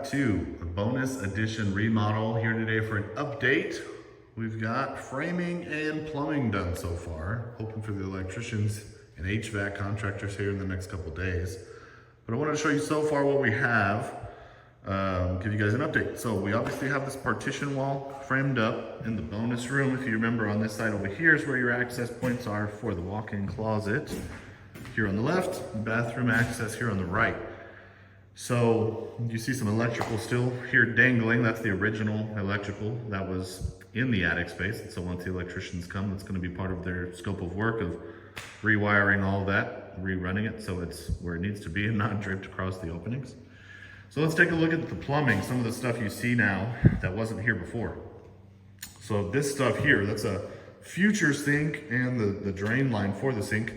back to a bonus edition remodel here today for an update. We've got framing and plumbing done so far. Hoping for the electricians and HVAC contractors here in the next couple days. But I wanted to show you so far what we have, give you guys an update. So we obviously have this partition wall framed up in the bonus room. If you remember, on this side over here is where your access points are for the walk-in closet. Here on the left, bathroom access here on the right. So you see some electrical still here dangling. That's the original electrical that was in the attic space. And so once the electricians come, that's going to be part of their scope of work of rewiring all that, rerunning it so it's where it needs to be and not draped across the openings. So let's take a look at the plumbing, some of the stuff you see now that wasn't here before. So this stuff here, that's a future sink and the drain line for the sink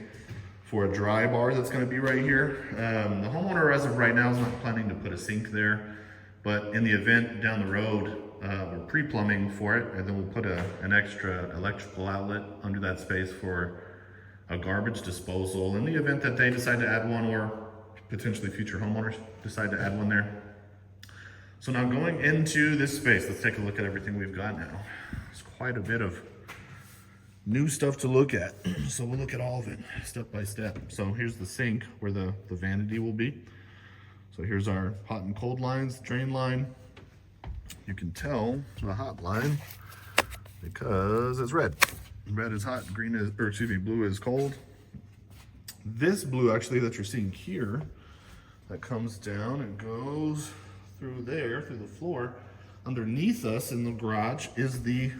for a dry bar that's going to be right here. The homeowner as of right now is not planning to put a sink there, but in the event down the road, we're pre-plumbing for it, and then we'll put an extra electrical outlet under that space for a garbage disposal in the event that they decide to add one, or potentially future homeowners decide to add one there. So now going into this space, let's take a look at everything we've got now. It's quite a bit of new stuff to look at. So we'll look at all of it step by step. So here's the sink where the vanity will be. So here's our hot and cold lines, drain line. You can tell the hot line because it's red. Red is hot, green is, or excuse me, blue is cold. This blue actually that you're seeing here, that comes down and goes through there, through the floor. Underneath us in the garage is the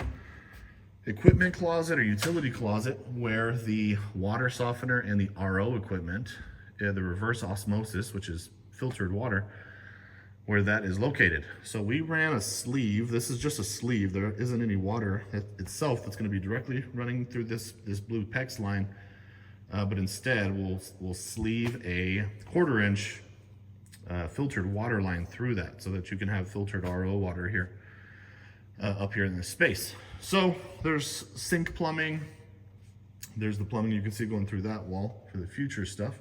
equipment closet or utility closet where the water softener and the RO equipment, the reverse osmosis, which is filtered water, where that is located. So we ran a sleeve. This is just a sleeve. There isn't any water itself that's going to be directly running through this blue PEX line, but instead we'll sleeve a 1/4 inch filtered water line through that so that you can have filtered RO water here up here in this space. So there's sink plumbing. There's the plumbing you can see going through that wall for the future stuff.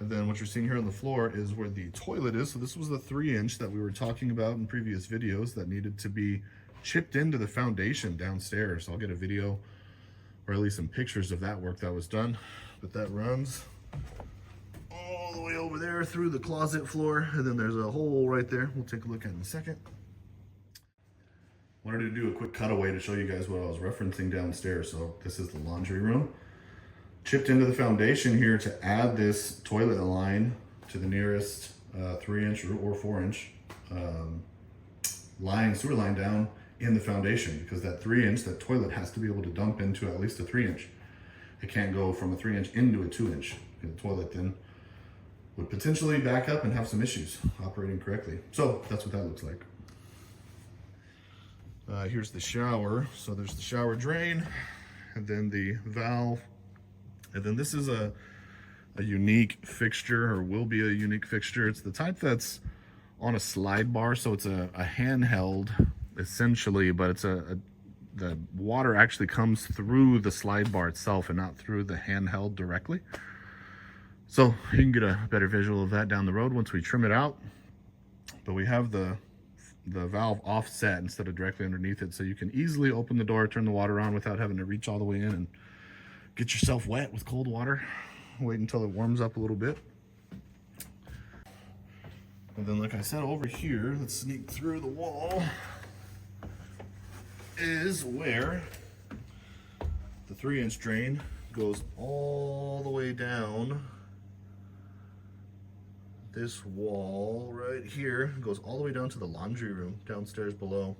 And then what you're seeing here on the floor is where the toilet is. So this was the 3-inch that we were talking about in previous videos that needed to be chipped into the foundation downstairs. I'll get a video or at least some pictures of that work that was done. But that runs all the way over there through the closet floor. And then there's a hole right there we'll take a look at in a second. Wanted to do a quick cutaway to show you guys what I was referencing downstairs. So this is the laundry room. Chipped into the foundation here to add this toilet line to the nearest 3-inch or 4-inch sewer line down in the foundation, because that 3-inch, that toilet has to be able to dump into at least a 3-inch. It can't go from a 3-inch into a 2-inch. The toilet then would potentially back up and have some issues operating correctly. So that's what that looks like. Here's the shower. So there's the shower drain, and then the valve. And then this is a unique fixture, or will be a unique fixture. It's the type that's on a slide bar. So it's a handheld essentially, but it's the water actually comes through the slide bar itself and not through the handheld directly. So you can get a better visual of that down the road once we trim it out. But we have the valve offset instead of directly underneath it, so you can easily open the door, turn the water on without having to reach all the way in and get yourself wet with cold water. Wait until it warms up a little bit. And then, like I said, over here, let's sneak through the wall, is where the 3-inch drain goes all the way down this wall right here, goes all the way down to the laundry room downstairs below,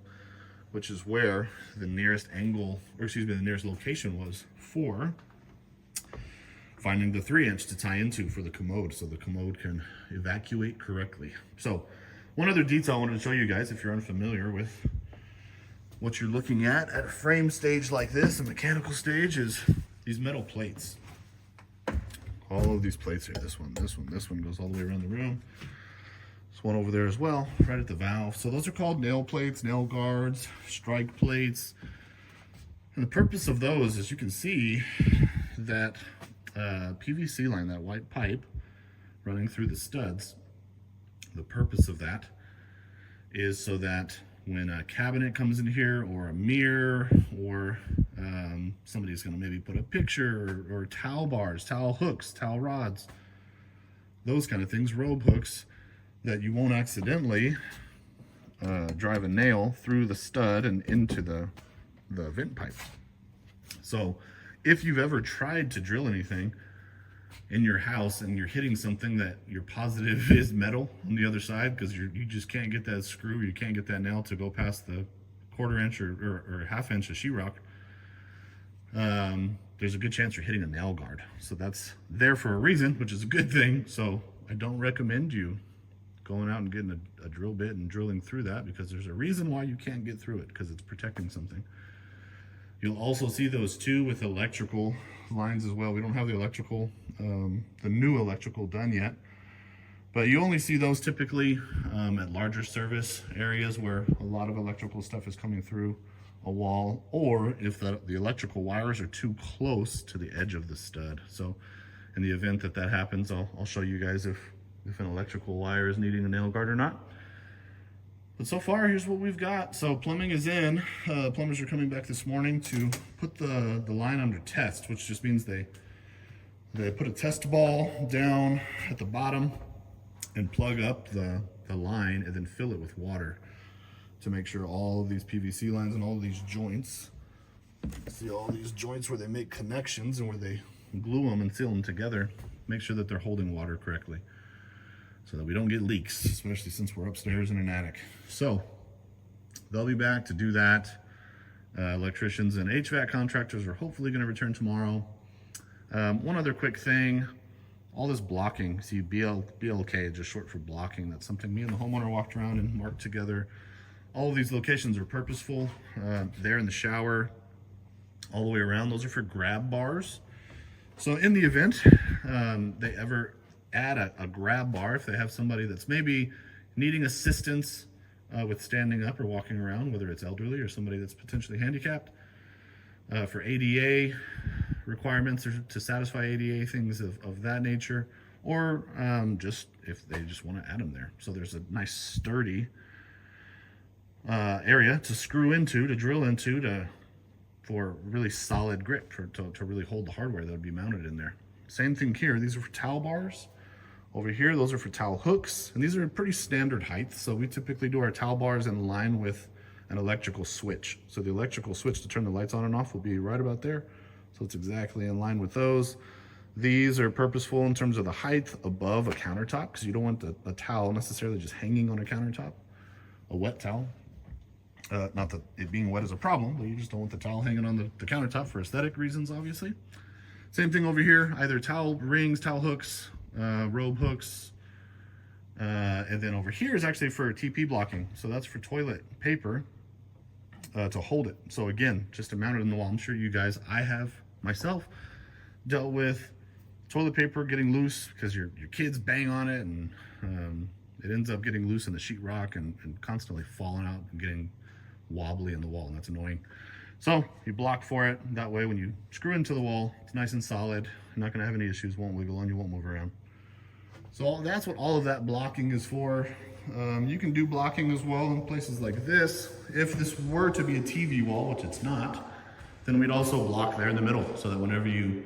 which is where the nearest angle, or excuse me, the nearest location was for finding the 3-inch to tie into for the commode, so the commode can evacuate correctly. So one other detail I wanted to show you guys, if you're unfamiliar with what you're looking at a frame stage like this, a mechanical stage, is these metal plates. All of these plates here, this one goes all the way around the room. This one over there as well, right at the valve. So those are called nail plates, nail guards, strike plates. And the purpose of those, as you can see, that PVC line, that white pipe running through the studs, the purpose of that is so that when a cabinet comes in here, or a mirror, or somebody's going to maybe put a picture, or towel bars, towel hooks, towel rods, those kind of things, robe hooks, that you won't accidentally drive a nail through the stud and into the vent pipe. So if you've ever tried to drill anything in your house and you're hitting something that you're positive is metal on the other side, because you just can't get that screw, you can't get that nail to go past the 1/4 inch or 1/2 inch of sheetrock, there's a good chance you're hitting a nail guard. So that's there for a reason, which is a good thing. So I don't recommend you going out and getting a drill bit and drilling through that, because there's a reason why you can't get through it, because it's protecting something. You'll also see those too with electrical lines as well. We don't have the electrical, the new electrical done yet, but you only see those typically at larger service areas where a lot of electrical stuff is coming through a wall, or if the electrical wires are too close to the edge of the stud. So in the event that happens, I'll show you guys if an electrical wire is needing a nail guard or not. But so far, here's what we've got. So plumbing is in. Plumbers are coming back this morning to put the line under test, which just means they put a test ball down at the bottom and plug up the line and then fill it with water to make sure all of these PVC lines and all of these joints, see all these joints where they make connections and where they glue them and seal them together, make sure that they're holding water correctly, so that we don't get leaks, especially since we're upstairs in an attic. So they'll be back to do that. Electricians and HVAC contractors are hopefully going to return tomorrow. One other quick thing, all this blocking, see BLK, just short for blocking, that's something me and the homeowner walked around and marked together. All of these locations are purposeful. There in the shower, all the way around, those are for grab bars. So in the event they ever add a grab bar, if they have somebody that's maybe needing assistance with standing up or walking around, whether it's elderly or somebody that's potentially handicapped, for ADA requirements or to satisfy ADA things of that nature, or just if they just want to add them there. So there's a nice sturdy area to screw into, to drill into, for really solid grip, to really hold the hardware that would be mounted in there. Same thing here, these are for towel bars. Over here, those are for towel hooks, and these are pretty standard height. So we typically do our towel bars in line with an electrical switch. So the electrical switch to turn the lights on and off will be right about there. So it's exactly in line with those. These are purposeful in terms of the height above a countertop, because you don't want a towel necessarily just hanging on a countertop, a wet towel. Not that it being wet is a problem, but you just don't want the towel hanging on the countertop for aesthetic reasons, obviously. Same thing over here, either towel rings, towel hooks, robe hooks, and then over here is actually for TP blocking. So that's for toilet paper to hold it. So again, just to mount it in the wall. I'm sure you guys, I have myself dealt with toilet paper getting loose because your kids bang on it, and it ends up getting loose in the sheetrock and constantly falling out and getting wobbly in the wall, and that's annoying. So you block for it. That way when you screw into the wall, it's nice and solid. You're not gonna have any issues, won't wiggle on you, won't move around. So that's what all of that blocking is for. You can do blocking as well in places like this. If this were to be a TV wall, which it's not, then we'd also block there in the middle, so that whenever you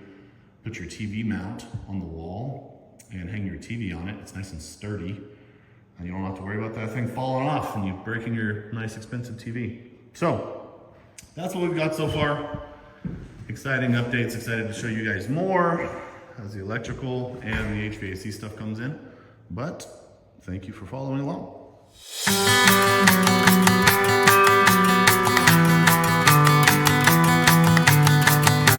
put your TV mount on the wall and hang your TV on it, it's nice and sturdy, and you don't have to worry about that thing falling off and you breaking your nice expensive TV. So that's what we've got so far. Exciting updates, excited to show you guys more as the electrical and the HVAC stuff comes in. But thank you for following along.